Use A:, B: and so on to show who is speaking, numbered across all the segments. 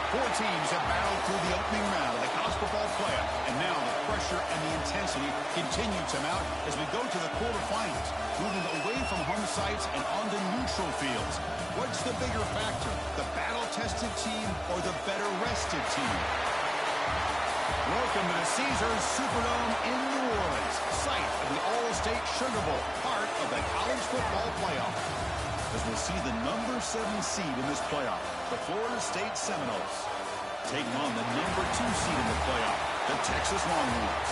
A: Four teams have battled through the opening round of the college football playoff, and now the pressure and the intensity continue to mount as we go to the quarterfinals, moving away from home sites and onto neutral fields. What's the bigger factor, the battle-tested team or the better-rested team? Welcome to the Caesars Superdome in New Orleans, site of the All-State Sugar Bowl, part of the college football playoff. As we'll see the number 7 seed in this playoff, the Florida State Seminoles, taking on the number 2 seed in the playoff, the Texas Longhorns.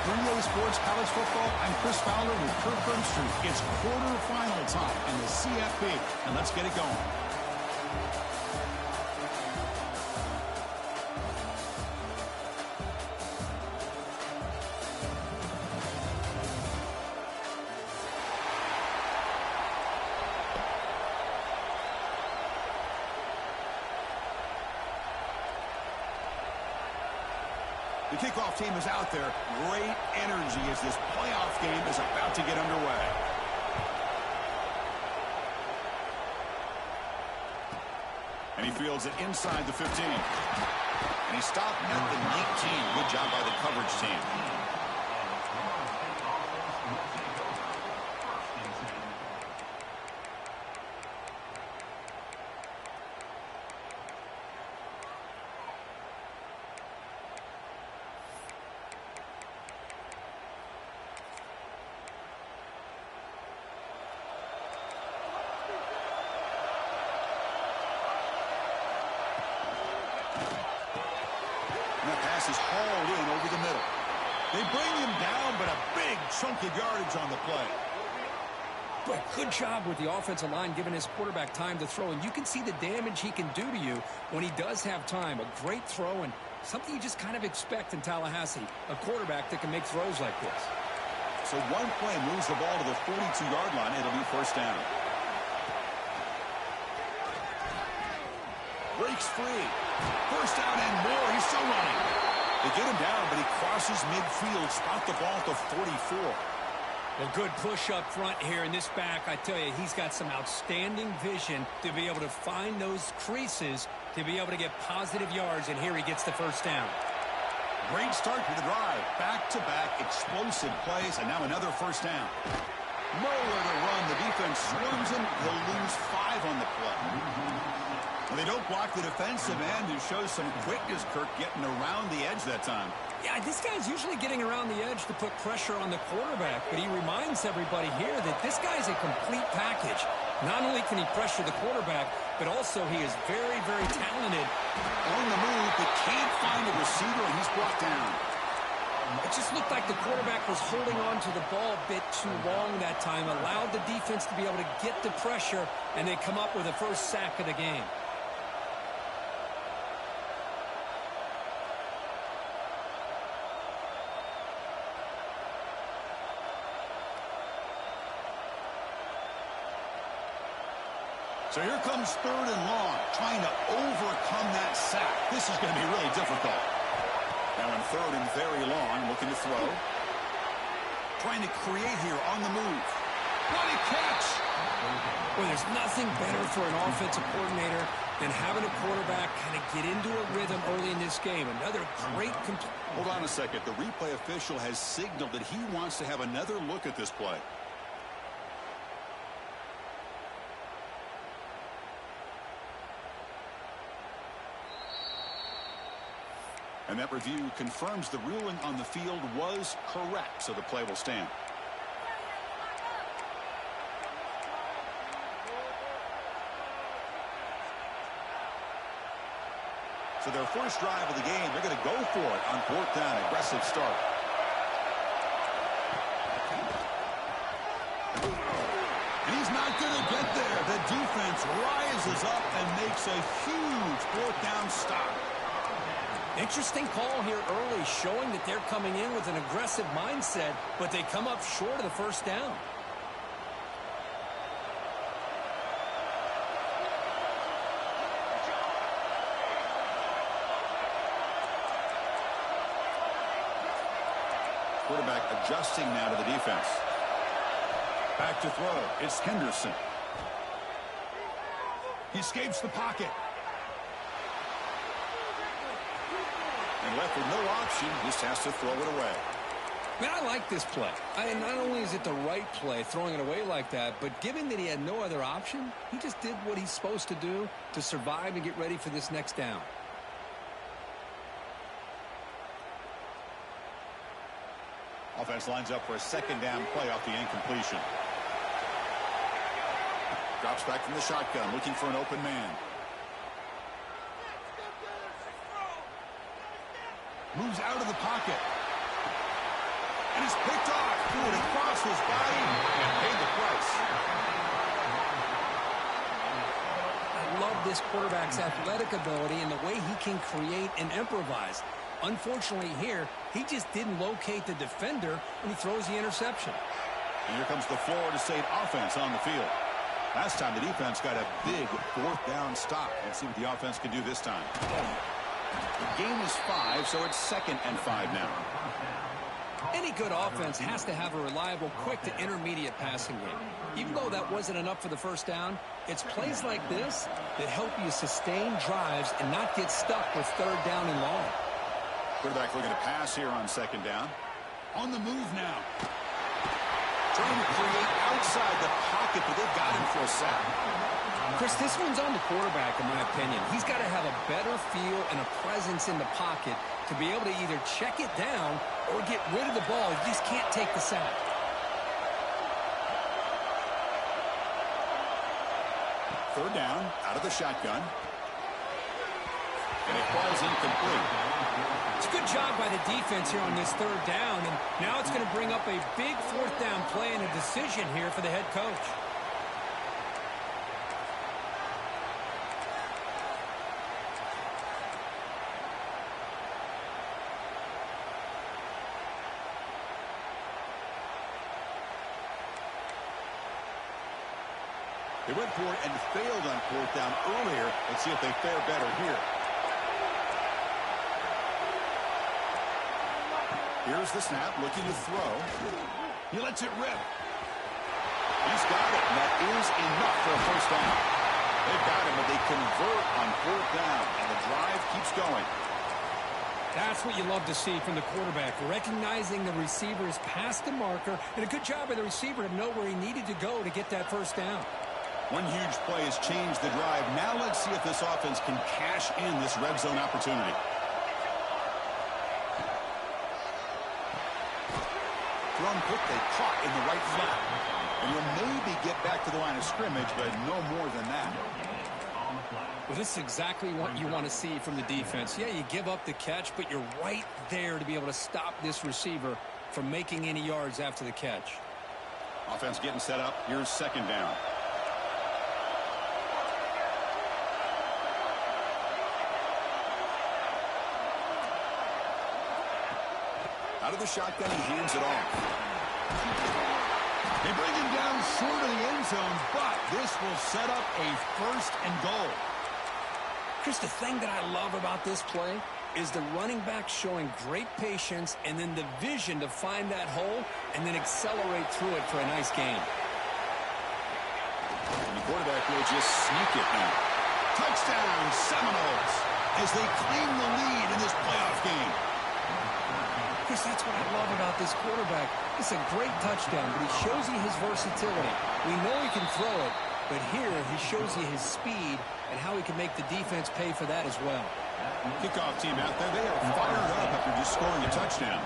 A: For EA Sports College Football, I'm Chris Fowler with Kirk Burnstreet. It's quarterfinal time in the CFP, and let's get it going. The kickoff team is out there. Great energy as this playoff game is about to get underway. And he fields it inside the 15. And he stopped at the 19. Good job by the coverage team. Is hauled in over the middle. They bring him down, but a big chunk of yardage on the play.
B: But good job with the offensive line giving his quarterback time to throw, and you can see the damage he can do to you when he does have time. A great throw and something you just kind of expect in Tallahassee, a quarterback that can make throws like this.
A: So one play moves the ball to the 42-yard line. It'll be first down. Breaks free. First down and more. He's still running. They get him down, but he crosses midfield, spot the ball at the 44.
B: Well, good push up front here in this back. I tell you, he's got some outstanding vision to be able to find those creases, to be able to get positive yards, and here he gets the first down.
A: Great start to the drive. Back-to-back explosive plays, and now another first down. Nowhere to run. The defense swarms him. He'll lose 5 on the play. Well, they don't block the defensive end, who shows some quickness, Kirk, getting around the edge that time.
B: Yeah, this guy's usually getting around the edge to put pressure on the quarterback, but he reminds everybody here that this guy's a complete package. Not only can he pressure the quarterback, but also he is very, very talented.
A: On the move, but can't find a receiver, and he's brought down.
B: It just looked like the quarterback was holding on to the ball a bit too long that time, allowed the defense to be able to get the pressure, and they come up with the first sack of the game.
A: So here comes 3rd and long, trying to overcome that sack. This is going to be really difficult. Now in 3rd and very long, looking to throw. Trying to create here on the move. What a catch!
B: Well, there's nothing better for an offensive coordinator than having a quarterback kind of get into a rhythm early in this game. Another great complete.
A: Hold on a second. The replay official has signaled that he wants to have another look at this play. And that review confirms the ruling on the field was correct, so the play will stand. So their first drive of the game, they're going to go for it on 4th down. Aggressive start. And he's not going to get there. The defense rises up and makes a huge 4th down stop.
B: Interesting call here early, showing that they're coming in with an aggressive mindset, but they come up short of the first down.
A: Quarterback adjusting now to the defense. Back to throw. It's Henderson. He escapes the pocket. And left with no option, just has to throw it away.
B: Man, I like this play. Not only is it the right play, throwing it away like that, but given that he had no other option, he just did what he's supposed to do to survive and get ready for this next down.
A: Offense lines up for a second down play off the incompletion. Drops back from the shotgun, looking for an open man. Moves out of the pocket. And is picked off. Threw it across his body and paid the price.
B: I love this quarterback's athletic ability and the way he can create and improvise. Unfortunately here, he just didn't locate the defender when he throws the interception.
A: And here comes the Florida State offense on the field. Last time the defense got a big fourth down stop. Let's see what the offense can do this time. The game is 5, so it's 2nd and 5 now.
B: Any good offense has to have a reliable, quick to intermediate passing game. Even though that wasn't enough for the first down, it's plays like this that help you sustain drives and not get stuck with 3rd down and long.
A: Quarterback looking to pass here on 2nd down. On the move now. Trying to create outside the pocket, but they've got him for a sack.
B: Chris, this one's on the quarterback, in my opinion. He's got to have a better feel and a presence in the pocket to be able to either check it down or get rid of the ball. He just can't take the sack.
A: Third down, out of the shotgun. And it falls incomplete.
B: It's a good job by the defense here on this 3rd down, and now it's going to bring up a big 4th down play and a decision here for the head coach.
A: They went for it and failed on 4th down earlier. Let's see if they fare better here. Here's the snap, looking to throw. He lets it rip. He's got it, and that is enough for a first down. They've got him, but they convert on 4th down, and the drive keeps going.
B: That's what you love to see from the quarterback, recognizing the receiver is past the marker, and a good job by the receiver to know where he needed to go to get that first down.
A: One huge play has changed the drive. Now let's see if this offense can cash in this red zone opportunity. Thrown quickly, caught in the right flat. And you'll maybe get back to the line of scrimmage, but no more than that.
B: Well, this is exactly what you want to see from the defense. Yeah, you give up the catch, but you're right there to be able to stop this receiver from making any yards after the catch.
A: Offense getting set up. Here's 2nd down. Out of the shotgun, he hands it off. They bring him down short of the end zone, but this will set up a 1st and goal.
B: Chris, the thing that I love about this play is the running back showing great patience and then the vision to find that hole and then accelerate through it for a nice gain.
A: And the quarterback will just sneak it now. Touchdown, Seminoles, as they claim the lead in this playoff game.
B: Chris, that's what I love about this quarterback. It's a great touchdown, but he shows you his versatility. We know he can throw it, but here he shows you his speed and how he can make the defense pay for that as well.
A: Kickoff team out there, they are fired up after just scoring a touchdown.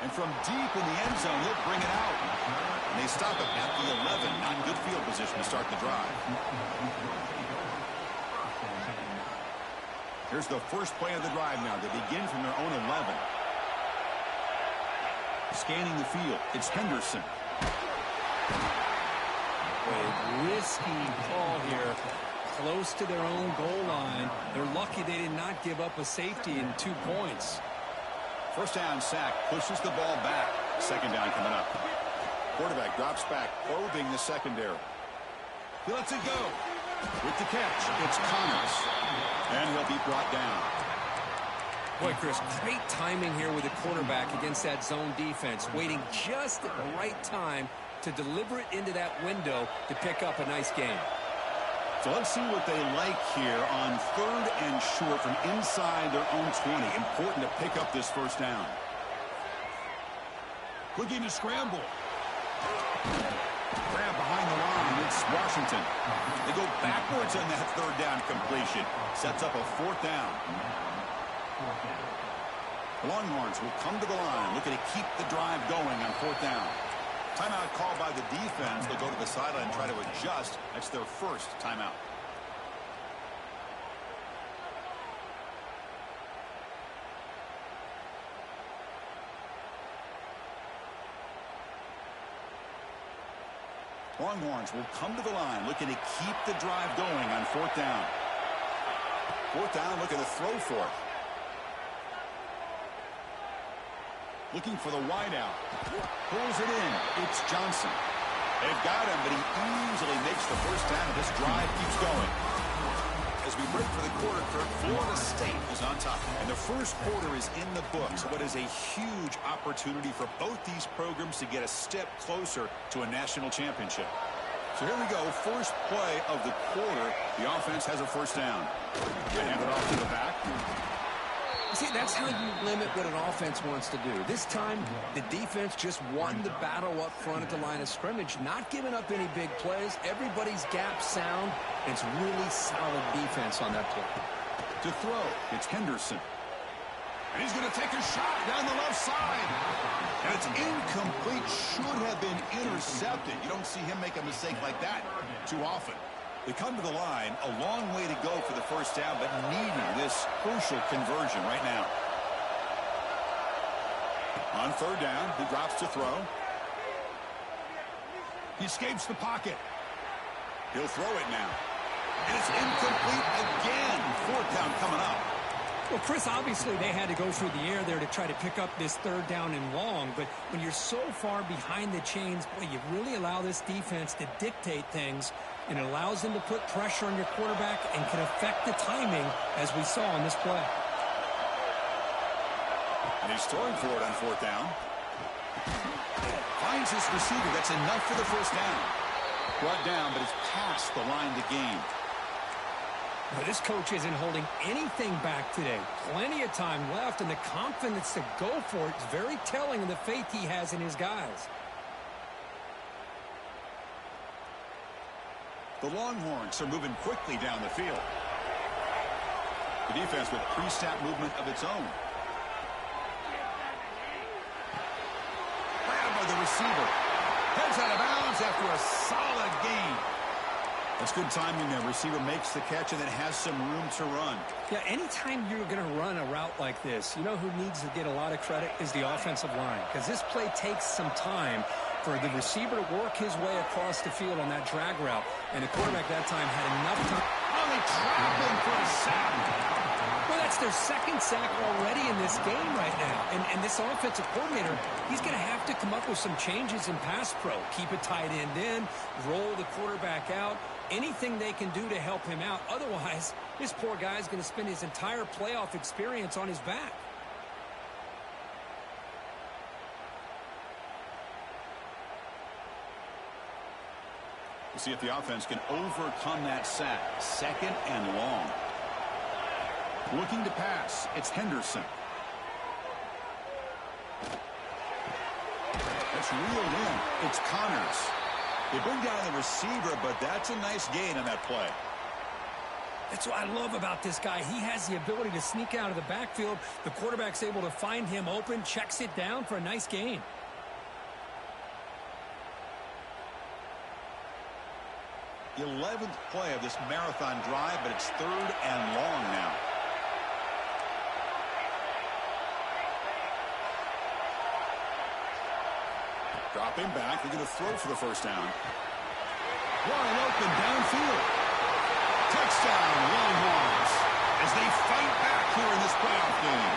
A: And from deep in the end zone, they'll bring it out. And they stop it at the 11. Not good field position to start the drive. Here's the first play of the drive now. They begin from their own 11. Scanning the field, it's Henderson.
B: A risky call here, close to their own goal line. They're lucky they did not give up a safety in 2 points.
A: First down sack, pushes the ball back. 2nd down coming up. Quarterback drops back, probing the secondary. He lets it go. With the catch, it's Connors. And he'll be brought down.
B: Boy, Chris, great timing here with the quarterback against that zone defense, waiting just at the right time to deliver it into that window to pick up a nice gain.
A: So let's see what they like here on 3rd and short from inside their own 20. Important to pick up this first down. Looking to scramble. Grab behind the line. It's Washington. They go backwards on that 3rd down completion. Sets up a 4th down. The Longhorns will come to the line, looking to keep the drive going on 4th down. Timeout called by the defense. They'll go to the sideline and try to adjust. That's their first timeout. Longhorns will come to the line, looking to keep the drive going on 4th down. 4th down, looking to throw for it. Looking for the wideout. Pulls it in. It's Johnson. They've got him, but he easily makes the first down, and this drive keeps going. As we break for the quarter, Kirk, Florida State is on top. And the first quarter is in the books. What is a huge opportunity for both these programs to get a step closer to a national championship. So here we go. First play of the quarter. The offense has a first down. They hand it off to the back.
B: See, that's how you limit what an offense wants to do. This time, the defense just won the battle up front at the line of scrimmage, not giving up any big plays. Everybody's gap sound. It's really solid defense on that play.
A: To throw, it's Henderson. And he's going to take a shot down the left side. And it's incomplete. Should have been intercepted. You don't see him make a mistake like that too often. They come to the line, a long way to go for the first down, but needing this crucial conversion right now. On 3rd down, he drops to throw. He escapes the pocket. He'll throw it now. And it's incomplete again. 4th down coming up.
B: Well, Chris, obviously they had to go through the air there to try to pick up this 3rd down and long, but when you're so far behind the chains, boy, you really allow this defense to dictate things, and it allows them to put pressure on your quarterback and can affect the timing, as we saw on this play.
A: And he's throwing for it on 4th down. Finds his receiver. That's enough for the first down. Brought down, but it's past the line to gain.
B: Well, this coach isn't holding anything back today. Plenty of time left, and the confidence to go for it is very telling of the faith he has in his guys.
A: The Longhorns are moving quickly down the field. The defense with pre-snap movement of its own. Grabbed by the receiver. Heads out of bounds after a solid gain. That's good timing there. Receiver makes the catch and then has some room to run.
B: Yeah, anytime you're going to run a route like this, you know who needs to get a lot of credit is the offensive line, because this play takes some time for the receiver to work his way across the field on that drag route, and the quarterback that time had enough time.
A: Oh, they trap him for a sack.
B: Well, that's their 2nd sack already in this game right now, and this offensive coordinator, he's going to have to come up with some changes in pass pro. Keep a tight end in, roll the quarterback out. Anything they can do to help him out. Otherwise, this poor guy's going to spend his entire playoff experience on his back.
A: We'll see if the offense can overcome that sack. 2nd and long. Looking to pass. It's Henderson. That's reeled in. It's Connors. They bring down the receiver, but that's a nice gain on that play.
B: That's what I love about this guy. He has the ability to sneak out of the backfield. The quarterback's able to find him open, checks it down for a nice gain.
A: The 11th play of this marathon drive, but it's 3rd and long now. Dropping back, they're going to throw for the first down. Wide open downfield. Touchdown, Longhorns, as they fight back here in this playoff game.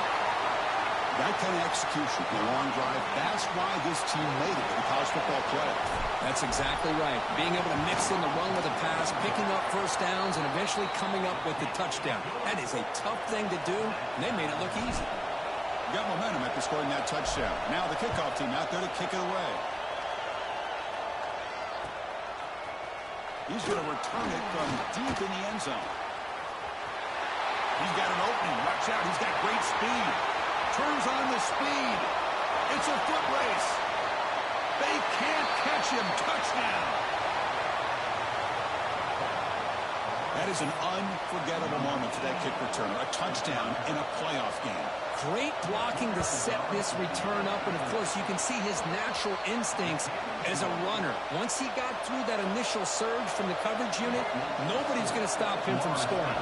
A: That kind of execution, the long drive, that's why this team made it to the college football playoff.
B: That's exactly right. Being able to mix in the run with the pass, picking up first downs, and eventually coming up with the touchdown. That is a tough thing to do, and they made it look easy.
A: Got momentum after scoring that touchdown. Now the kickoff team out there to kick it away. He's going to return it from deep in the end zone. He's got an opening. Watch out. He's got great speed. Turns on the speed. It's a foot race. They can't catch him. Touchdown. That is an unforgettable moment for that kick return. A touchdown in a playoff game.
B: Great blocking to set this return up, and of course you can see his natural instincts as a runner. Once he got through that initial surge from the coverage unit, nobody's going to stop him from scoring.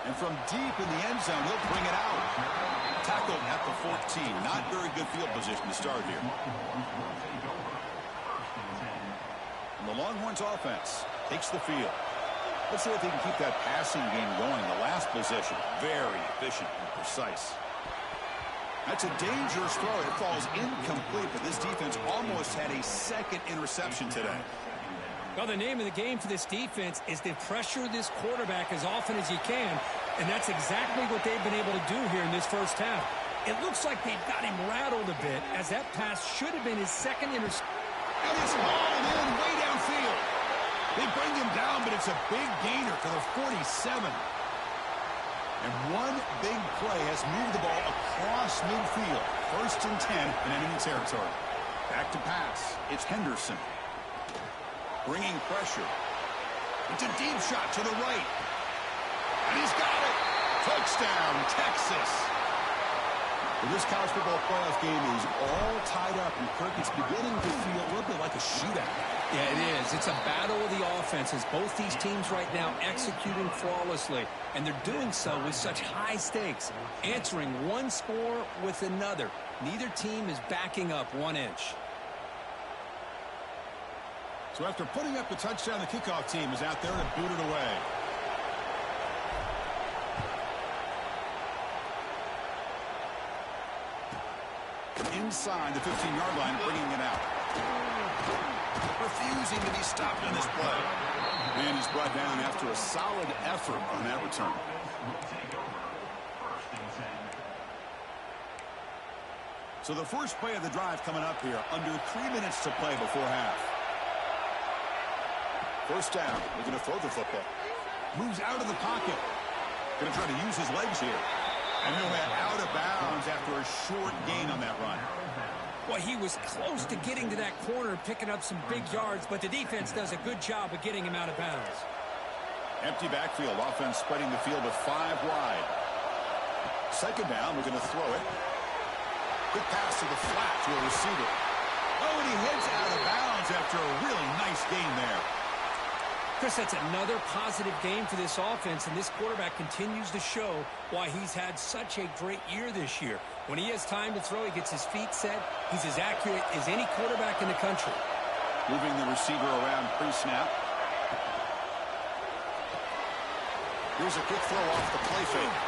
A: And from deep in the end zone, he'll bring it out. Tackled at the 14. Not very good field position to start here. And the Longhorns offense takes the field. Let's see if they can keep that passing game going. The last possession, very efficient and precise. That's a dangerous throw. It falls incomplete, but this defense almost had a second interception today.
B: Well, the name of the game for this defense is to pressure this quarterback as often as you can, and that's exactly what they've been able to do here in this first half. It looks like they've got him rattled a bit, as that pass should have been his second interception.
A: And it's hauled in way downfield. They bring him down, but it's a big gainer to the 47. And one big play has moved the ball across midfield. 1st and 10 in enemy territory. Back to pass. It's Henderson. Bringing pressure. It's a deep shot to the right. And he's got it. Touchdown, Texas. Well, this college football playoff game is all tied up, and Kirk, it's beginning to feel a little bit like a shootout.
B: Yeah, it is. It's a battle of the offenses. Both these teams right now executing flawlessly, and they're doing so with such high stakes, answering one score with another. Neither team is backing up 1 inch.
A: So after putting up the touchdown, the kickoff team is out there to boot it away. Inside the 15-yard line, bringing it out. Refusing to be stopped on this play. And he's brought down after a solid effort on that return. So the first play of the drive coming up here, under 3 minutes to play before half. First down, we're going to throw the football. Moves out of the pocket. Going to try to use his legs here. And he'll head out of bounds after a short gain on that run.
B: Well, he was close to getting to that corner, picking up some big yards, but the defense does a good job of getting him out of bounds.
A: Empty backfield. Offense spreading the field with 5 wide. Second down, we're going to throw it. Quick pass to the flat to a receiver. Oh, and he heads out of bounds after a really nice gain there.
B: Chris, that's another positive game for this offense, and this quarterback continues to show why he's had such a great year this year. When he has time to throw, he gets his feet set. He's as accurate as any quarterback in the country.
A: Moving the receiver around pre-snap. Here's a quick throw off the play fake.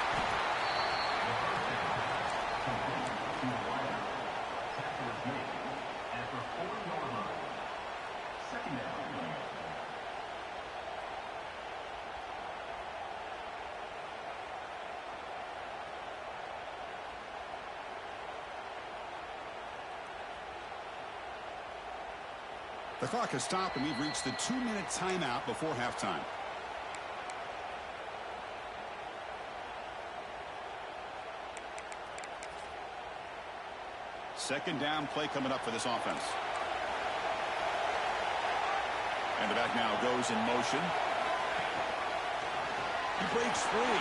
A: The clock has stopped, and we've reached the 2-minute timeout before halftime. Second down play coming up for this offense. And the back now goes in motion. He breaks free.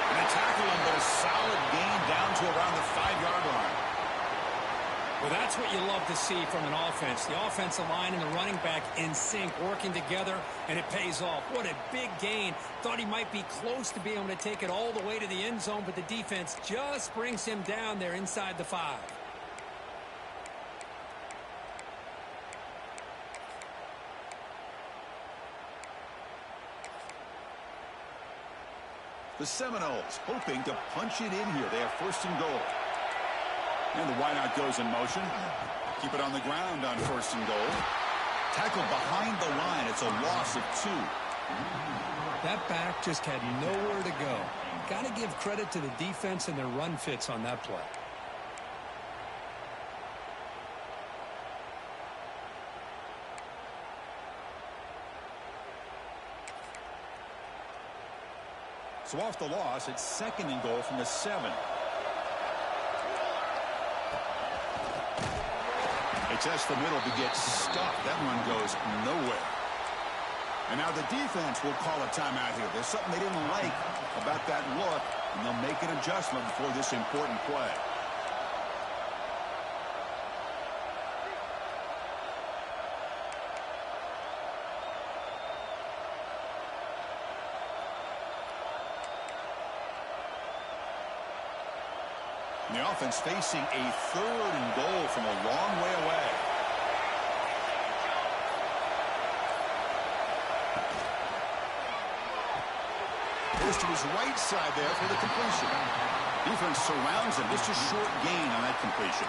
A: And they tackle him, but a solid gain down to around the 5-yard line.
B: Well, that's what you love to see from an offense. The offensive line and the running back in sync, working together, and it pays off. What a big gain. Thought he might be close to being able to take it all the way to the end zone, but the defense just brings him down there inside the 5.
A: The Seminoles hoping to punch it in here. They have 1st and goal. And the wideout goes in motion. Keep it on the ground on 1st and goal. Tackled behind the line. It's a loss of 2.
B: That back just had nowhere to go. Got to give credit to the defense and their run fits on that play.
A: So off the loss, it's 2nd and goal from the 7. They test the middle to get stuck. That one goes nowhere. And now the defense will call a timeout here. There's something they didn't like about that look, and they'll make an adjustment before this important play. And the offense facing a 3rd and goal from a long way away. Goes to his right side there for the completion. Defense surrounds him. Just a short gain on that completion.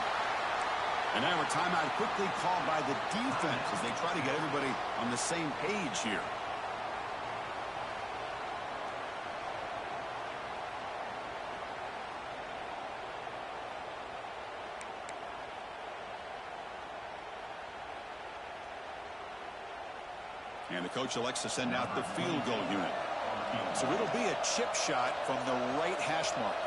A: And now a timeout quickly called by the defense as they try to get everybody on the same page here. And the coach elects to send out the field goal unit. So it'll be a chip shot from the right hash mark.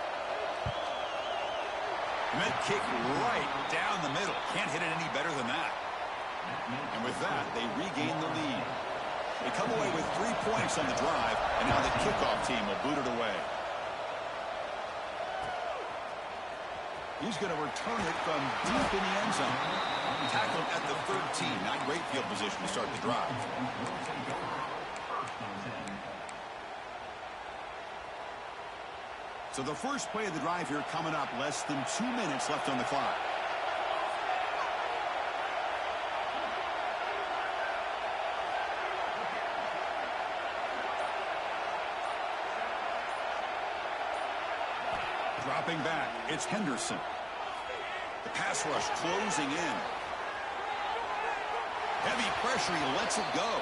A: And that kick right down the middle. Can't hit it any better than that. And with that, they regain the lead. They come away with 3 points on the drive, and now the kickoff team will boot it away. He's going to return it from deep in the end zone. Tackled at the 13. Not great field position to start the drive. So the first play of the drive here coming up. Less than 2 minutes left on the clock. Dropping back, it's Henderson. The pass rush closing in. Heavy pressure, he lets it go.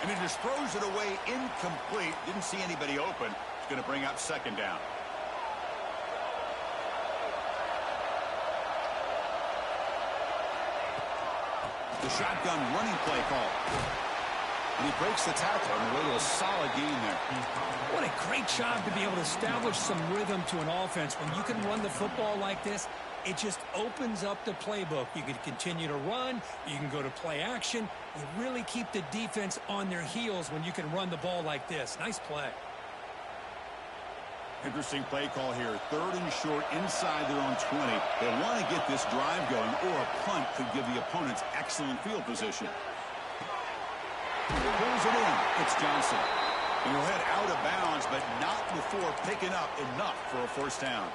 A: And he just throws it away incomplete. Didn't see anybody open. It's going to bring up 2nd down. The shotgun running play call. And he breaks the tackle on the way to a solid gain there.
B: What a great job to be able to establish some rhythm to an offense. When you can run the football like this, it just opens up the playbook. You can continue to run. You can go to play action. You really keep the defense on their heels when you can run the ball like this. Nice play.
A: Interesting play call here. 3rd and short inside their own 20. They want to get this drive going, or a punt could give the opponents excellent field position. Pulls it in. It's Johnson. And he'll head out of bounds, but not before picking up enough for a 1st down.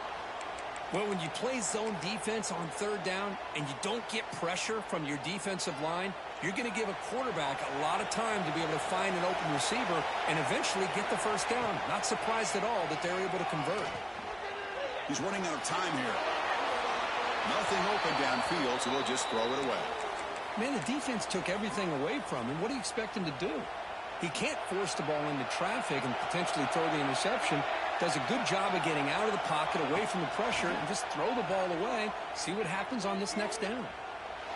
B: Well, when you play zone defense on 3rd down and you don't get pressure from your defensive line, you're going to give a quarterback a lot of time to be able to find an open receiver and eventually get the 1st down. Not surprised at all that they're able to convert.
A: He's running out of time here. Nothing open downfield, so we'll just throw it away.
B: Man, the defense took everything away from him. What do you expect him to do? He can't force the ball into traffic and potentially throw the interception. Does a good job of getting out of the pocket, away from the pressure, and just throw the ball away. See what happens on this next down.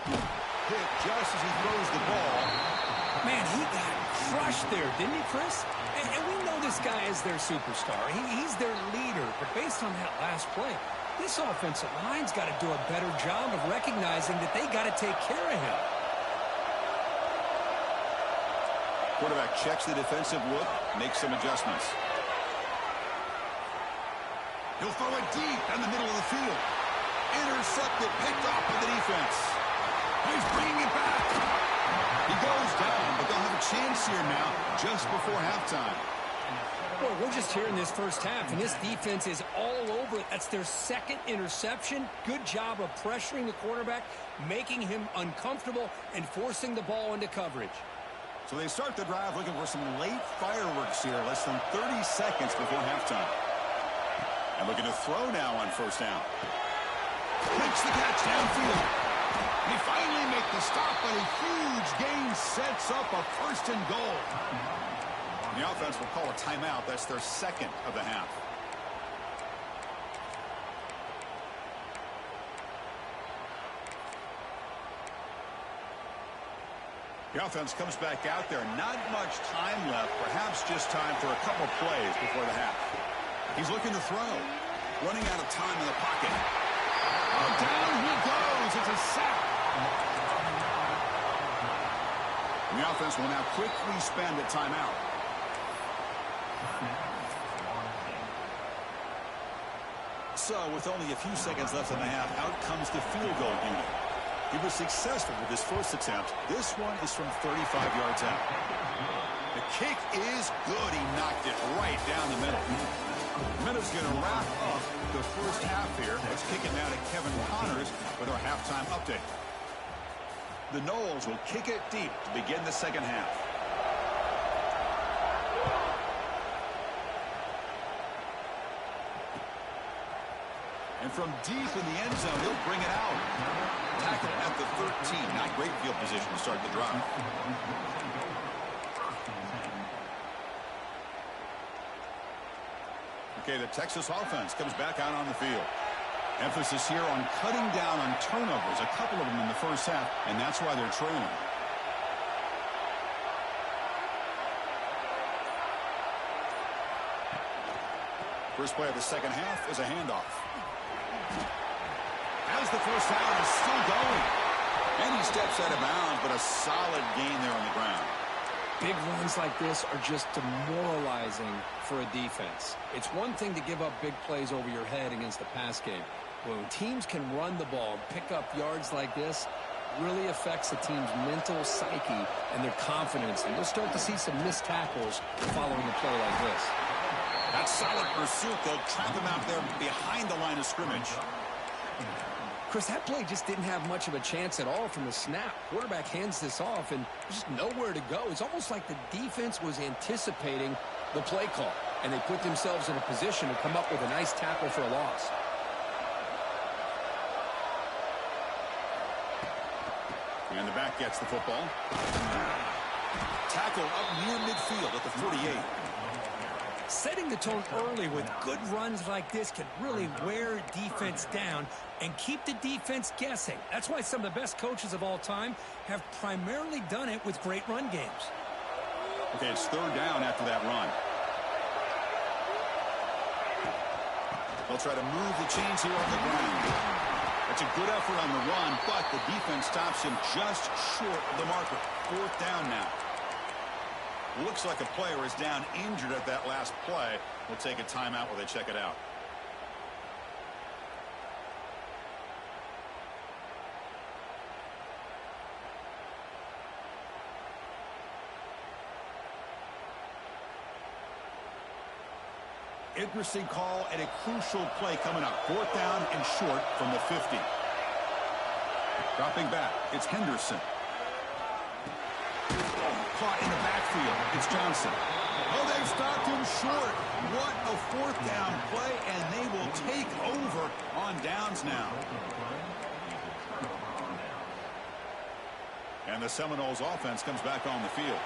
A: Hit just as he throws the ball.
B: Man, he got crushed there, didn't he, Chris? And we know this guy is their superstar. He's their leader. But based on that last play, this offensive line's got to do a better job of recognizing that they got to take care of him.
A: Quarterback checks the defensive look, makes some adjustments. He'll throw it deep in the middle of the field. Intercepted, picked off by the defense. He's bringing it back. He goes down, but they'll have a chance here now just before halftime.
B: Boy, we're just here in this 1st half, and this defense is all over it. That's their 2nd interception. Good job of pressuring the quarterback, making him uncomfortable, and forcing the ball into coverage.
A: So they start the drive looking for some late fireworks here, less than 30 seconds before halftime. And looking to throw now on 1st down. Makes the catch downfield. They finally make the stop, but a huge gain sets up a 1st and goal. The offense will call a timeout. That's their 2nd of the half. The offense comes back out there. Not much time left. Perhaps just time for a couple plays before the half. He's looking to throw. Running out of time in the pocket. Oh, down he goes. It's a sack. And the offense will now quickly spend a timeout. So, with only a few seconds left in the half, out comes the field goal unit. He was successful with his first attempt. This one is from 35 yards out. The kick is good. He knocked it right down the middle. Minutes going to wrap up the first half here. Let's kick it now to Kevin Connors with our halftime update. The Noles will kick it deep to begin the second half. And from deep in the end zone, he'll bring it out. Tackle at the 13. Not great field position to start the drive. Okay, the Texas offense comes back out on the field. Emphasis here on cutting down on turnovers, a couple of them in the first half, and that's why they're trailing. First play of the second half is a handoff. As the first down is still going. And he steps out of bounds, but a solid gain there on the ground.
B: Big runs like this are just demoralizing for a defense. It's one thing to give up big plays over your head against the pass game. When teams can run the ball, pick up yards like this, really affects the team's mental psyche and their confidence. And you'll start to see some missed tackles following a play like this.
A: That solid pursuit. They'll trap him out there behind the line of scrimmage.
B: Chris, that play just didn't have much of a chance at all from the snap. Quarterback hands this off, and there's just nowhere to go. It's almost like the defense was anticipating the play call, and they put themselves in a position to come up with a nice tackle for a loss.
A: And the back gets the football. Tackle up near midfield at the 48.
B: Setting the tone early with good runs like this can really wear defense down and keep the defense guessing. That's why some of the best coaches of all time have primarily done it with great run games.
A: Okay, it's third down after that run. They'll try to move the chains here on the ground. That's a good effort on the run, but the defense stops him just short of the marker. Fourth down now. Looks like a player is down injured at that last play. We'll take a timeout while they check it out. Interesting call and a crucial play coming up. Fourth down and short from the 50. Dropping back, it's Henderson. Caught in the backfield, it's Johnson. Oh, they've stopped him short. What a fourth down play, and they will take over on downs now. And the Seminoles offense comes back on the field.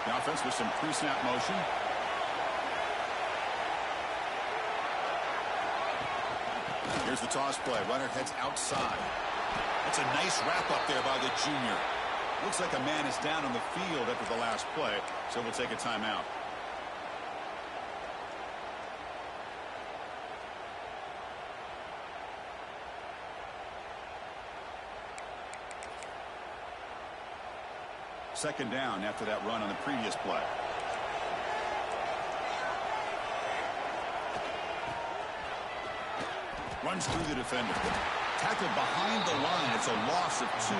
A: The offense with some pre-snap motion. Here's the toss play. Runner heads outside. That's a nice wrap up there by the junior. Looks like a man is down on the field after the last play, so we'll take a timeout. Second down after that run on the previous play. Runs through the defender. Tackled behind the line. It's a loss of 2.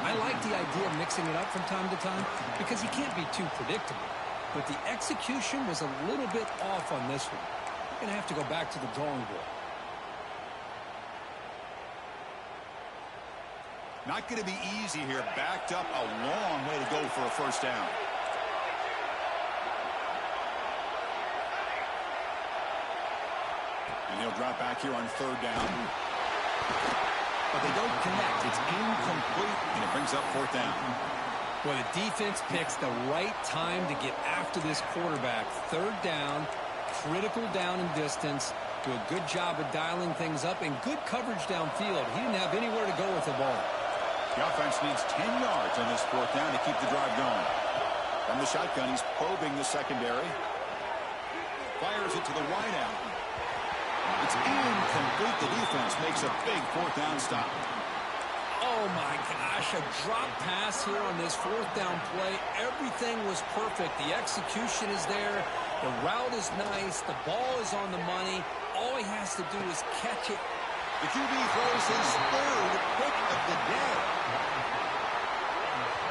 B: I like the idea of mixing it up from time to time because you can't be too predictable. But the execution was a little bit off on this one. You're going to have to go back to the drawing board.
A: Not going to be easy here. Backed up a long way to go for a first down. And he'll drop back here on third down. But they don't connect. It's incomplete, and it brings up fourth down.
B: Well, the defense picks the right time to get after this quarterback. Third down, critical down and distance. Do a good job of dialing things up and good coverage downfield. He didn't have anywhere to go with the ball.
A: The offense needs 10 yards on this fourth down to keep the drive going. From the shotgun, he's probing the secondary. Fires it to the wide out. It's incomplete. The defense makes a big fourth down stop.
B: Oh, my gosh, a drop pass here on this fourth down play. Everything was perfect. The execution is there. The route is nice. The ball is on the money. All he has to do is catch it.
A: The QB throws his third pick of the day.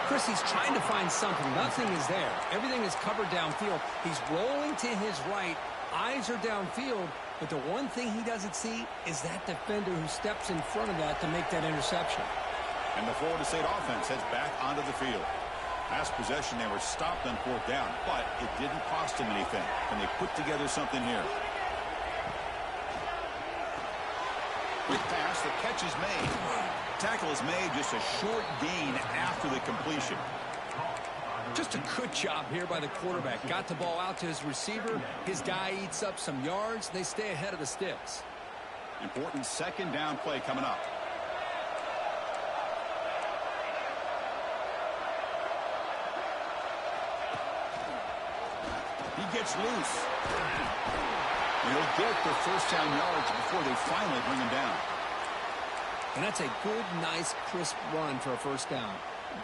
B: Chris, he's trying to find something. Nothing is there. Everything is covered downfield. He's rolling to his right. Eyes are downfield. But the one thing he doesn't see is that defender who steps in front of that to make that interception.
A: And the Florida State offense heads back onto the field. Last possession, they were stopped on fourth down, but it didn't cost them anything. And they put together something here. Quick pass, the catch is made. Tackle is made, just a short gain after the completion.
B: Just a good job here by the quarterback. Got the ball out to his receiver. His guy eats up some yards. They stay ahead of the sticks.
A: Important second down play coming up. He gets loose. He'll get the first down yards before they finally bring him down.
B: And that's a good, nice, crisp run for a first down.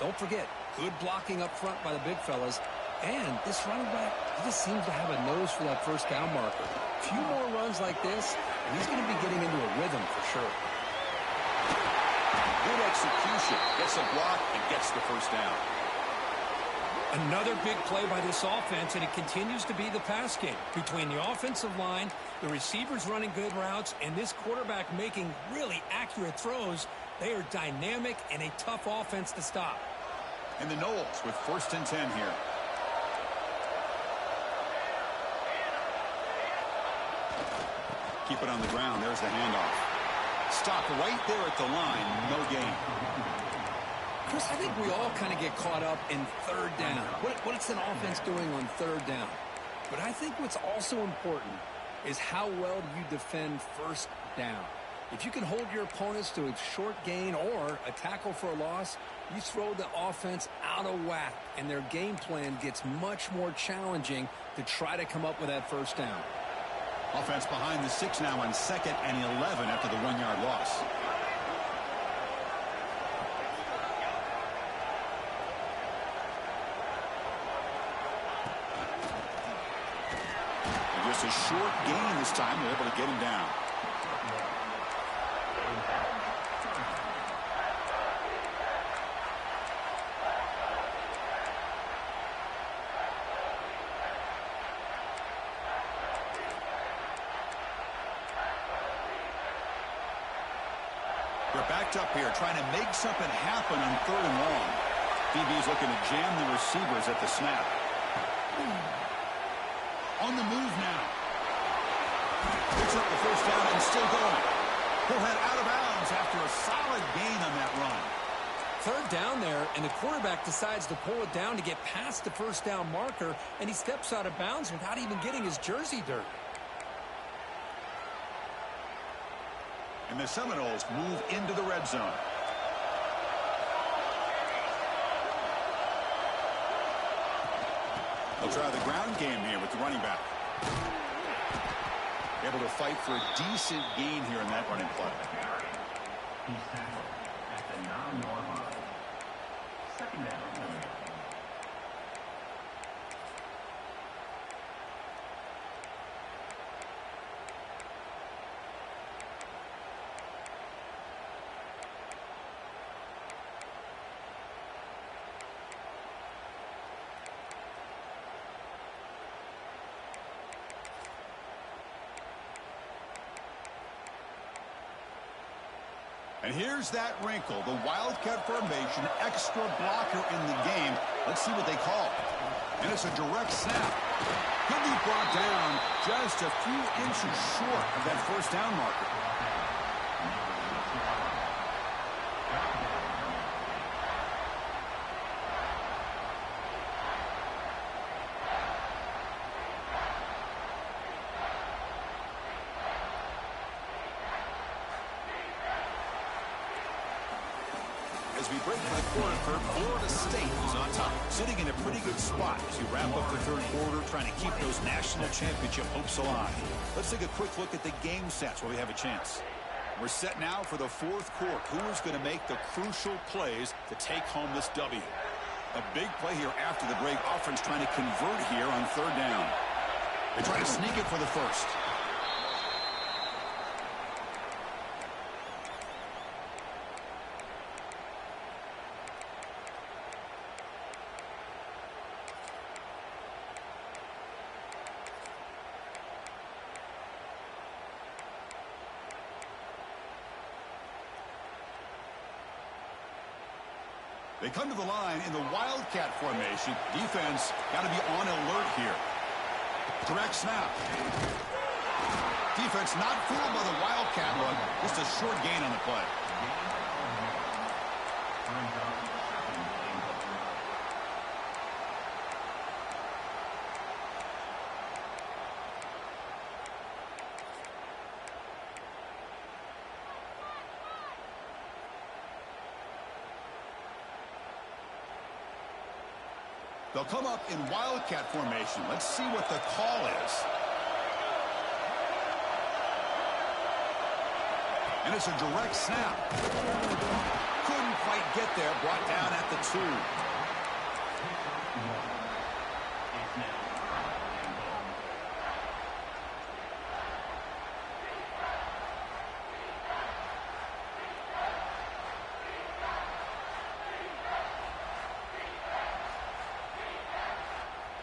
B: Don't forget, good blocking up front by the big fellas. And this running back, he just seems to have a nose for that first down marker. A few more runs like this, and he's going to be getting into a rhythm for sure.
A: Good execution. Gets a block and gets the first down.
B: Another big play by this offense, and it continues to be the pass game. Between the offensive line, the receivers running good routes, and this quarterback making really accurate throws, they are dynamic and a tough offense to stop.
A: And the Knowles with 1st and 10 here. Keep it on the ground. There's the handoff. Stop right there at the line. No gain.
B: Chris, I think we all kind of get caught up in third down. What's an offense doing on third down? But I think what's also important is how well you defend first down. If you can hold your opponents to a short gain or a tackle for a loss, you throw the offense out of whack, and their game plan gets much more challenging to try to come up with that first down.
A: Offense behind the 6 now on 2nd and 11 after the 1-yard loss. And just a short gain this time. They're able to get him down. They're backed up here, trying to make something happen on 3rd and long. DB's looking to jam the receivers at the snap. On the move now. Picks up the first down and still going. He'll head out of bounds after a solid gain on that run.
B: 3rd down there, and the quarterback decides to pull it down to get past the first down marker, and he steps out of bounds without even getting his jersey dirty.
A: And the Seminoles move into the red zone. They'll try the ground game here with the running back. Able to fight for a decent gain here in that running play.
C: He's tackled at the 9-yard line. 2nd down.
A: And here's that wrinkle, the Wildcat formation, extra blocker in the game. Let's see what they call. And it's a direct snap. He'll be brought down just a few inches short of that first down marker. as we break for the quarter third. Florida State is on top, sitting in a pretty good spot as we wrap up the third quarter, trying to keep those national championship hopes alive. Let's take a quick look at the game stats while we have a chance. We're set now for the fourth quarter. Who is going to make the crucial plays to take home this W? A big play here after the break. Offense trying to convert here on third down. They try to sneak it for the first. They come to the line in the Wildcat formation. Defense got to be on alert here. Direct snap. Defense not fooled by the Wildcat look. Just a short gain on the play. They'll come up in Wildcat formation. Let's see what the call is. And it's a direct snap. Couldn't quite get there. Brought down at the 2.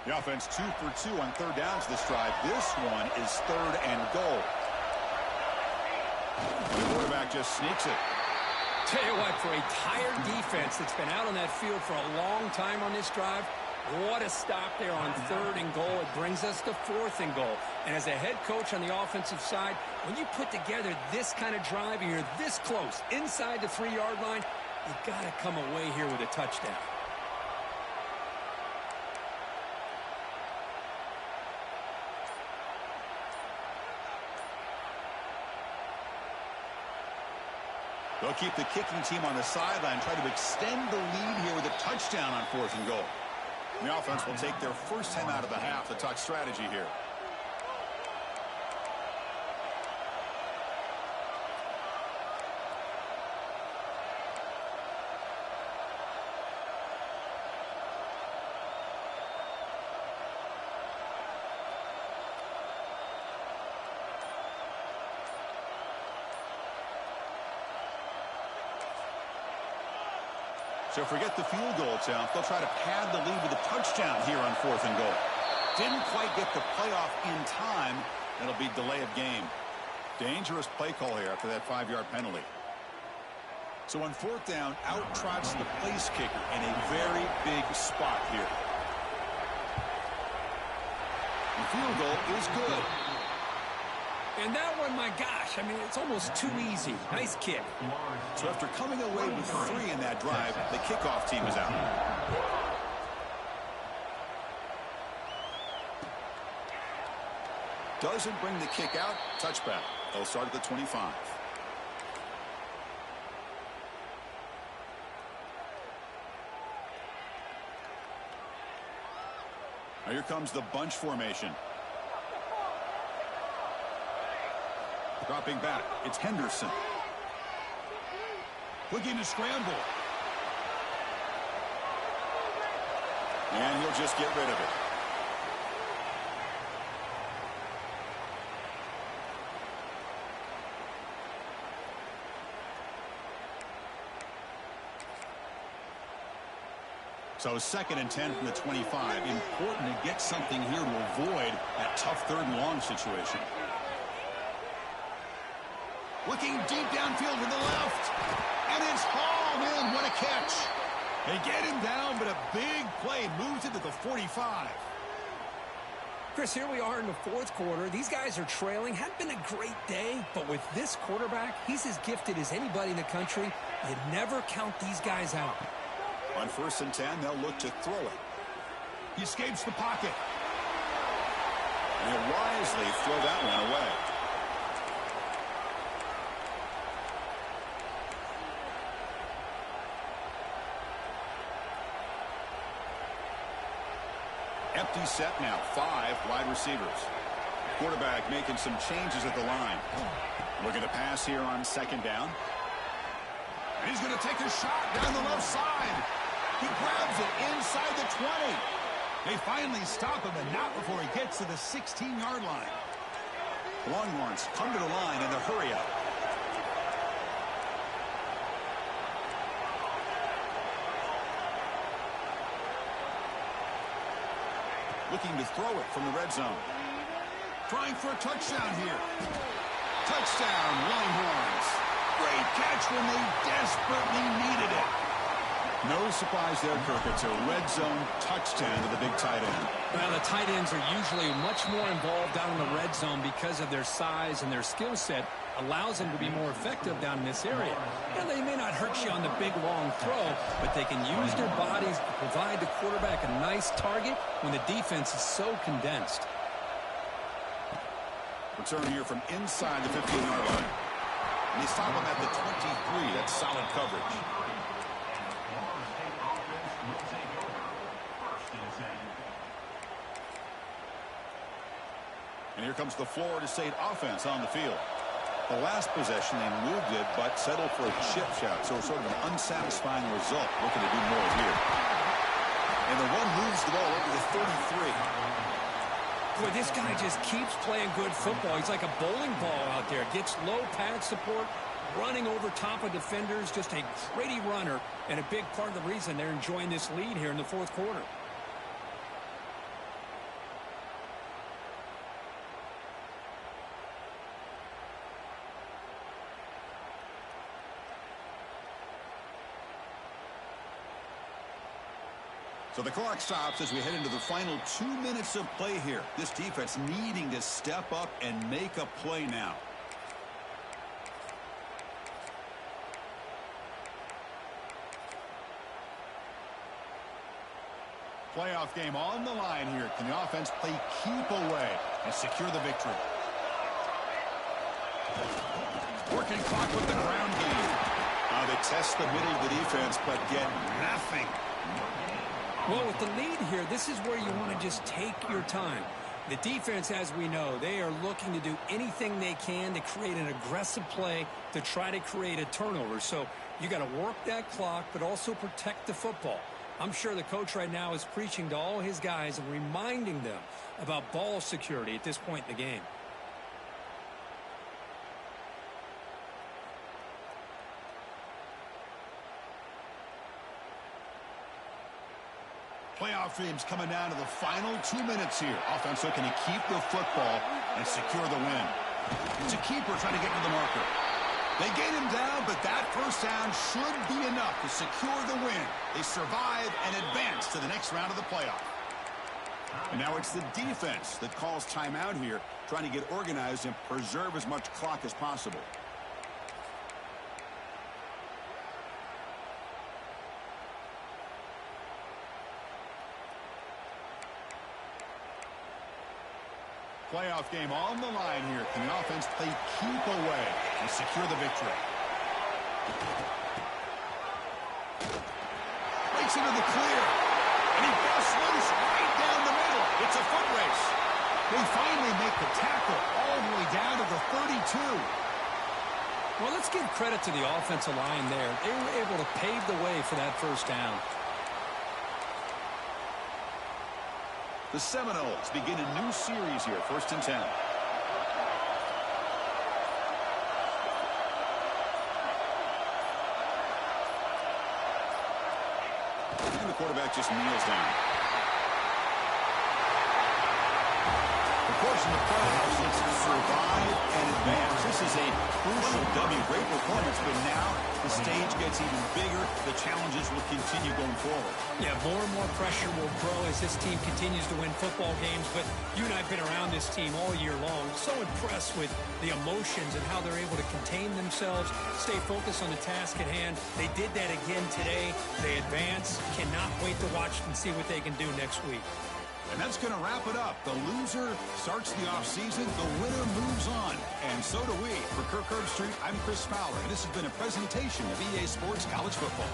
A: The offense 2 for 2 on third downs this drive. This one is third and goal. The quarterback just sneaks it.
B: Tell you what, for a tired defense that's been out on that field for a long time on this drive, what a stop there on third and goal. It brings us to fourth and goal. And as a head coach on the offensive side, when you put together this kind of drive and you're this close inside the 3-yard line, you've got to come away here with a touchdown.
A: They'll keep the kicking team on the sideline, try to extend the lead here with a touchdown on fourth and goal. And the offense will take their first time out of the half to talk strategy here. So forget the field goal attempt. They'll try to pad the lead with a touchdown here on fourth and goal. Didn't quite get the playoff in time. It'll be delay of game. Dangerous play call here after that 5-yard penalty. So on fourth down, out trots the place kicker in a very big spot here. The field goal is good.
B: And that one, my gosh, I mean, it's almost too easy. Nice kick.
A: So after coming away with 3 in that drive, the kickoff team is out. Doesn't bring the kick out. Touchback. They'll start at the 25. Now here comes the bunch formation. Dropping back, it's Henderson. Looking to scramble. And he'll just get rid of it. So 2nd and 10 from the 25. Important to get something here to avoid that tough third and long situation. Looking deep downfield to the left. And it's hauled in. What a catch. They get him down, but a big play moves it to the 45.
B: Chris, here we are in the fourth quarter. These guys are trailing. Hadn't been a great day, but with this quarterback, he's as gifted as anybody in the country. You never count these guys out.
A: On 1st and 10, they'll look to throw it. He escapes the pocket. And he'll wisely throw that one away. Empty set now. 5 wide receivers. Quarterback making some changes at the line. Looking to pass here on 2nd down. And he's going to take a shot down the left side. He grabs it inside the 20. They finally stop him, and not before he gets to the 16-yard line. Longhorns come to the line in a hurry up. Looking to throw it from the red zone. Trying for a touchdown here. Touchdown, Longhorns. Great catch when they desperately needed it. No surprise there, Kirk. It's a red zone touchdown to the big tight end.
B: Well, the tight ends are usually much more involved down in the red zone because of their size, and their skill set allows them to be more effective down in this area. And they may not hurt you on the big, long throw, but they can use their bodies to provide the quarterback a nice target when the defense is so condensed.
A: Return here from inside the 15-yard line. And they stop him at the 23. That's solid coverage. And here comes the Florida State offense on the field. The last possession, they moved it, but settled for a chip shot. So sort of an unsatisfying result. Looking to do more here. And the run moves the ball over the 33.
B: Boy, this guy just keeps playing good football. He's like a bowling ball out there. Gets low pad support, running over top of defenders. Just a gritty runner, and a big part of the reason they're enjoying this lead here in the 4th quarter.
A: So the clock stops as we head into the final 2 minutes of play here. This defense needing to step up and make a play now. Playoff game on the line here. Can the offense play keep away and secure the victory? Working clock with the ground game. They test the middle of the defense, but get nothing.
B: Well, with the lead here, this is where you want to just take your time. The defense, as we know, they are looking to do anything they can to create an aggressive play to try to create a turnover. So you got to work that clock, but also protect the football. I'm sure the coach right now is preaching to all his guys and reminding them about ball security at this point in the game.
A: Playoff dreams coming down to the final 2 minutes here. Offense looking to keep the football and secure the win. It's a keeper trying to get to the marker. They get him down, but that first down should be enough to secure the win. They survive and advance to the next round of the playoff. And now it's the defense that calls timeout here, trying to get organized and preserve as much clock as possible. Playoff game on the line here. Can the offense play keep away and secure the victory? Breaks into the clear. And he busts loose right down the middle. It's a foot race. They finally make the tackle all the way down to the 32.
B: Well, let's give credit to the offensive line there. They were able to pave the way for that first down.
A: The Seminoles begin a new series here, 1st and 10. And the quarterback just kneels down. Of course, in the playoffs, it's survive and advance. This is a crucial W. Great performance, but now the stage gets even bigger. The challenges will continue going forward.
B: Yeah, more and more pressure will grow as this team continues to win football games. But you and I have been around this team all year long. So impressed with the emotions and how they're able to contain themselves, stay focused on the task at hand. They did that again today. They advance. Cannot wait to watch and see what they can do next week.
A: And that's going to wrap it up. The loser starts the offseason. The winner moves on. And so do we. For Kirk Herbstreit, I'm Chris Fowler. And this has been a presentation of EA Sports College Football.